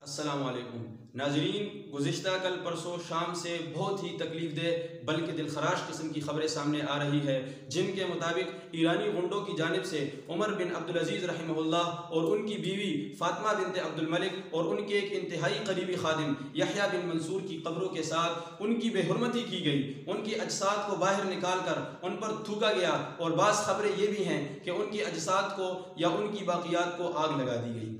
अस्सलामु अलैकुम नाजरीन, गुज़िश्ता कल परसों शाम से बहुत ही तकलीफ़ दे बल्कि दिलखराश किस्म की खबरें सामने आ रही है, जिनके मुताबिक ईरानी गुंडों की जानिब से उमर बिन अब्दुल अज़ीज़ रहमहुल्लाह और उनकी बीवी फ़ातिमा बिनते अब्दुल मलिक और उनके एक इंतहाई करीबी खादिम यहया बिन मंसूर की कब्रों के साथ उनकी बेहुरमती की गई। उनकी अजसाद को बाहर निकाल कर उन पर थूका गया और बाज़ खबरें ये भी हैं कि उनकी अजसाद को या उनकी बाक़ियात को आग लगा दी गई।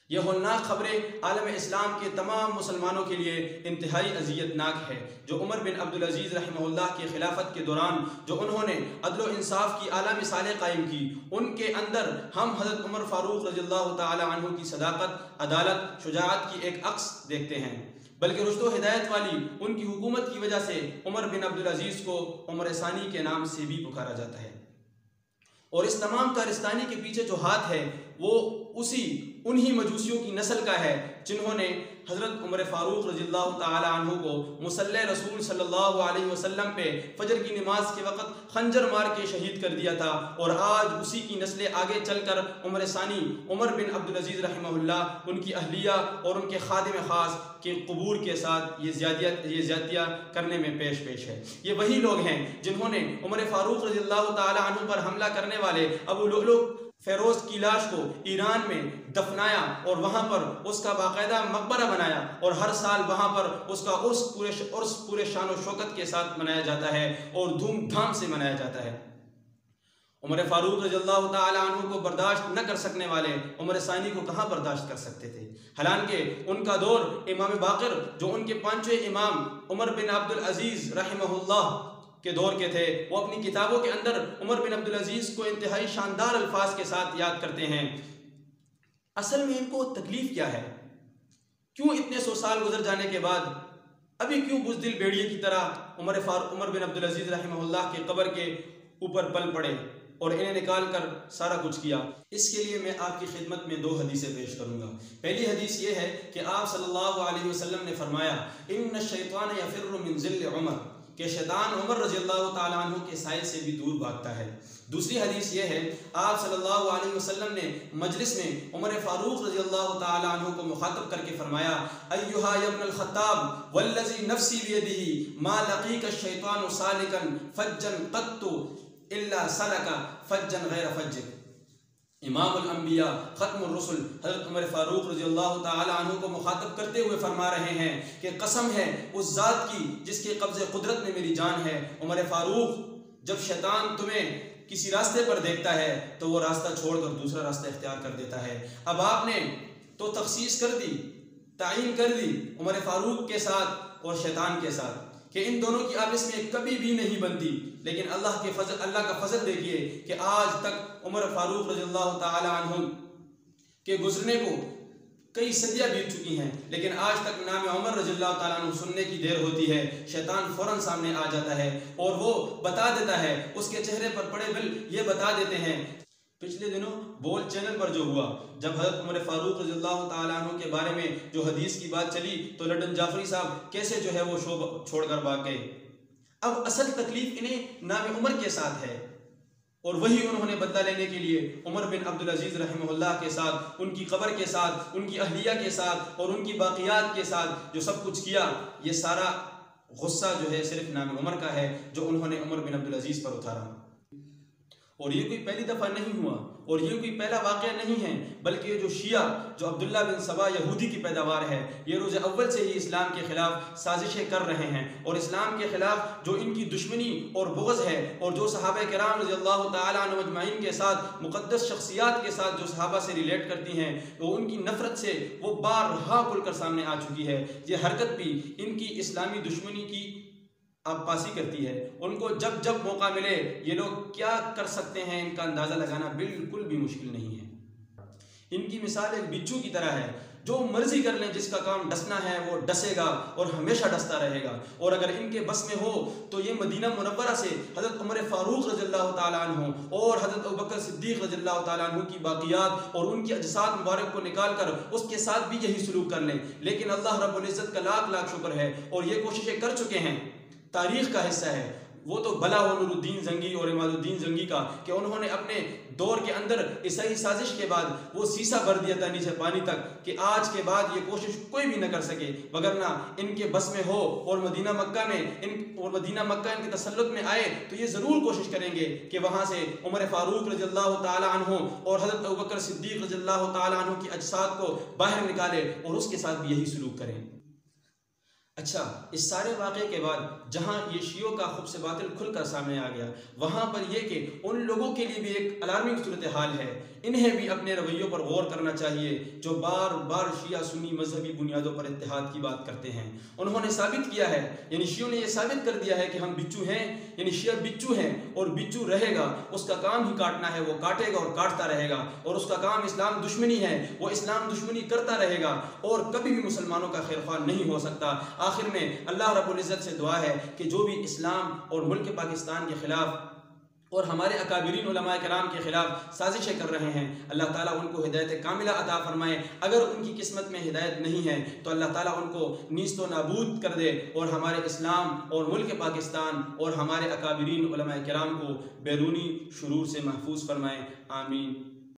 यह होलनाक खबरें आलम इस्लाम के तमाम मुसलमानों के लिए इंतहाई अजियतनाक है, जो उमर बिन अब्दुल अज़ीज़ रहमहुल्लाह की खिलाफत के दौरान जो उन्होंने अदल व इंसाफ की आला मिसालें कायम की, उनके अंदर हम हज़रत उमर फ़ारूक रज़ियल्लाहु ताला अन्हु की सदाकत, अदालत, शुजाअत की एक अक्स देखते हैं। बल्कि रुश्द हिदायत वाली उनकी हुकूमत की वजह से उमर बिन अब्दुल अज़ीज़ को उमर सानी के नाम से भी पुकारा जाता है। और इस तमाम कारस्तानी के पीछे जो हाथ है वो उन्हीं मजूसियों की नस्ल का है जिन्होंने हज़रत उमर फ़ारूक रज़ियल्लाहु ताला अन्हु को मुसल्ले रसूल सल्लल्लाहु अलैहि वसल्लम पे फजर की नमाज के वक़्त खंजर मार के शहीद कर दिया था। और आज उसी की नस्लें आगे चलकर उमर सानी उमर बिन अब्दुल अज़ीज़ रहमहुल्लाह उनकी अहलिया और उनके खादिम ख़ास के कबूर के साथ ये ज़्यादतियाँ करने में पेश है। ये वही लोग हैं जिन्होंने उमर फ़ारूक रज़ियल्लाहु ताला अन्हु पर हमला करने वाले अबू लुअलुअ फ़ेरोज़ की लाश को ईरान में दफनाया और वहाँ पर उसका बाकायदा मकबरा बनाया और हर साल वहाँ पर उसका उर्स पूरे शान व शौकत के साथ मनाया जाता है और धूमधाम से मनाया जाता है। उमर फ़ारूक रज़ियल्लाहु ताला अन्हु को बर्दाश्त न कर सकने वाले उमर सानी को कहाँ बर्दाश्त कर सकते थे। हालांकि उनका दौर इमाम बाक़िर जो उनके पांचवें इमाम उमर बिन अब्दुल अज़ीज़ रहमहुल्लाह के दौर के थे, वो अपनी किताबों के अंदर उमर बिन अब्दुल अज़ीज़ को इंतहाई शानदार अल्फाज के साथ याद करते हैं। असल में इनको तकलीफ़ क्या है? क्यों इतने 100 साल गुजर जाने के बाद अभी क्यों बुज़दिल भेड़िए की तरह उमर बिन अब्दुल अज़ीज़ रहमहुल्लाह के कब्र के ऊपर पल पड़े और इन्हें निकाल कर सारा कुछ किया? इसके लिए मैं आपकी खिदमत में 2 हदीसें पेश करूँगा। पहली हदीस ये है कि आप सल्लल्लाहु अलैहि वसल्लम ने फरमाया, इन्न शैतान यफ़िर्रु मिन ज़िल्ल उमर, कि शैतान उमर रज़ियल्लाहु ताला अन्हु के साए से भी दूर भागता है। दूसरी हदीस ये है, आप सल्लल्लाहु अलैहि वसल्लम ने मजलिस में उमर फ़ारूक रज़ियल्लाहु ताला अन्हु को मुखातब करके फरमाया, अय्युहा इब्नुल ख़त्ताब वल्लज़ी नफ़्सी बियदिही मा लक़ीका शैतानु सालिकन फ़ज्जन क़त्तु इल्ला सलका फ़ज्जन गैर फ़ज्जिक। इमामुल अंबिया ख़त्मुर रसूल हज़रत उमर फ़ारूक रज़ियल्लाहु ताला अन्हु को मुखातब करते हुए फरमा रहे हैं कि कसम है उस ज़ात की जिसके कब्ज़े कुदरत में मेरी जान है, उमर फ़ारूक, जब शैतान तुम्हें किसी रास्ते पर देखता है तो वो रास्ता छोड़कर दूसरा रास्ता इख्तियार कर देता है। अब आपने तो तख़सीस कर दी, तायीन कर दी उमर फ़ारूक के साथ और शैतान के साथ कि इन दोनों की आपस में कभी भी नहीं बनती, लेकिन अल्लाह का फजल देखिए कि आज तक उमर फ़ारूक रज़ियल्लाहु ताला अन्हु के गुजरने को कई सदियाँ बीत चुकी हैं, लेकिन आज तक नाम उमर रज़ियल्लाहु ताला अन्हु सुनने की देर होती है, शैतान फ़ौरन सामने आ जाता है और वो बता देता है, उसके चेहरे पर पड़े बिल ये बता देते हैं। पिछले दिनों बोल चैनल पर जो हुआ, जब हज़रत उमर फ़ारूक रज़ियल्लाहु ताला अन्हु के बारे में जो हदीस की बात चली तो लंदन जाफरी साहब कैसे जो है वो शो छोड़कर भाग गए। अब असल तकलीफ इन्हें नाम उमर के साथ है और वही उन्होंने बदला लेने के लिए उमर बिन अब्दुल अज़ीज़ रहमहुल्लाह के साथ, उनकी कब्र के साथ, उनकी अहलिया के साथ और उनकी बाक़ियात के साथ जो सब कुछ किया, ये सारा गुस्सा जो है सिर्फ नाम उमर का है जो उन्होंने उमर बिन अब्दुल अज़ीज़ पर उतारा। और ये कोई पहली दफ़ा नहीं हुआ और ये कोई पहला वाक़या नहीं है, बल्कि ये जो शिया जो अब्दुल्ला बिन सबा यहूदी की पैदावार है, ये रोज़ अव्वल से ही इस्लाम के ख़िलाफ़ साजिशें कर रहे हैं और इस्लाम के ख़िलाफ़ जो इनकी दुश्मनी और बुग़्ज़ है और जो सहाबा किराम रज़ियल्लाहु ताला अन्हुम अजमाइन के साथ मुक़द्दस शख्सियात के साथ जो सहाबा से रिलेट करती हैं, वो उनकी नफ़रत से वो बारहा खुलकर सामने आ चुकी है। ये हरकत भी इनकी इस्लामी दुश्मनी की आबपासी करती है। उनको जब जब मौका मिले ये लोग क्या कर सकते हैं, इनका अंदाज़ा लगाना बिल्कुल भी मुश्किल नहीं है। इनकी मिसाल एक बिच्छू की तरह है, जो मर्जी कर लें, जिसका काम डसना है वो डसेगा और हमेशा डसता रहेगा। और अगर इनके बस में हो तो ये मदीना मुनव्वरा से हज़रत उमर फ़ारूक रज़ियल्लाहु ताला अन्हु और हज़रत अबू बकर सिद्दीक़ रज़ियल्लाहु ताला अन्हु की बाक़ियात और उनकी अजसाद मुबारक को निकाल कर उसके साथ भी यही सलूक कर लें। लेकिन अल्लाह रब्बुल इज़्ज़त का लाख लाख शुक्र है और ये कोशिशें कर चुके हैं, तारीख़ का हिस्सा है, वो तो भला हो नूरुद्दीन जंगी और इमादुद्दीन जंगी का कि उन्होंने अपने दौर के अंदर ईसाई साजिश के बाद वो सीसा भर दिया था नीचे पानी तक कि आज के बाद ये कोशिश कोई भी न कर सके, वगरना इनके बस में हो और मदीना मक्का इनके तसल्लुत में आए तो ये ज़रूर कोशिश करेंगे कि वहाँ से उमर फारूक रज़ियल्लाहु ताला अन्हु और हज़रत अबू बकर सिद्दीक़ रज़ियल्लाहु ताला अन्हु की अजसाद को बाहर निकाले और उसके साथ भी यही सलूक करें। अच्छा, इस सारे वाक़े के बाद जहाँ ये शियों का खुब से बातिल खुलकर सामने आ गया, वहाँ पर यह कि उन लोगों के लिए भी एक अलार्मिंग सूरत हाल है, इन्हें भी अपने रवैयों पर गौर करना चाहिए जो बार बार शिया सुन्नी मजहबी बुनियादों पर इत्तेहाद की बात करते हैं। उन्होंने साबित किया है, यानी शियों ने यह साबित कर दिया है कि हम बिच्चू हैं, यानी शिया बिच्चू हैं और बिच्चू रहेगा, उसका काम ही काटना है, वो काटेगा और काटता रहेगा, और उसका काम इस्लाम दुश्मनी है, वो इस्लाम दुश्मनी करता रहेगा और कभी भी मुसलमानों का खैर ख्वाह नहीं हो सकता। आखिर में अल्लाह रब्बुल इज़्ज़त से दुआ है कि जो भी इस्लाम और मुल्क पाकिस्तान के ख़िलाफ़ और हमारे अकाबिरीन उलमाए किराम के ख़िलाफ़ साजिशें कर रहे हैं, अल्लाह ताला उनको हिदायत कामिला अता फरमाए। अगर उनकी किस्मत में हिदायत नहीं है तो अल्लाह ताला उनको नीस्त व नाबूद कर दे और हमारे इस्लाम और मुल्क पाकिस्तान और हमारे अकाबिरीन उलमाए किराम को बैरूनी शुरूर से महफूज फरमाए। आमीन।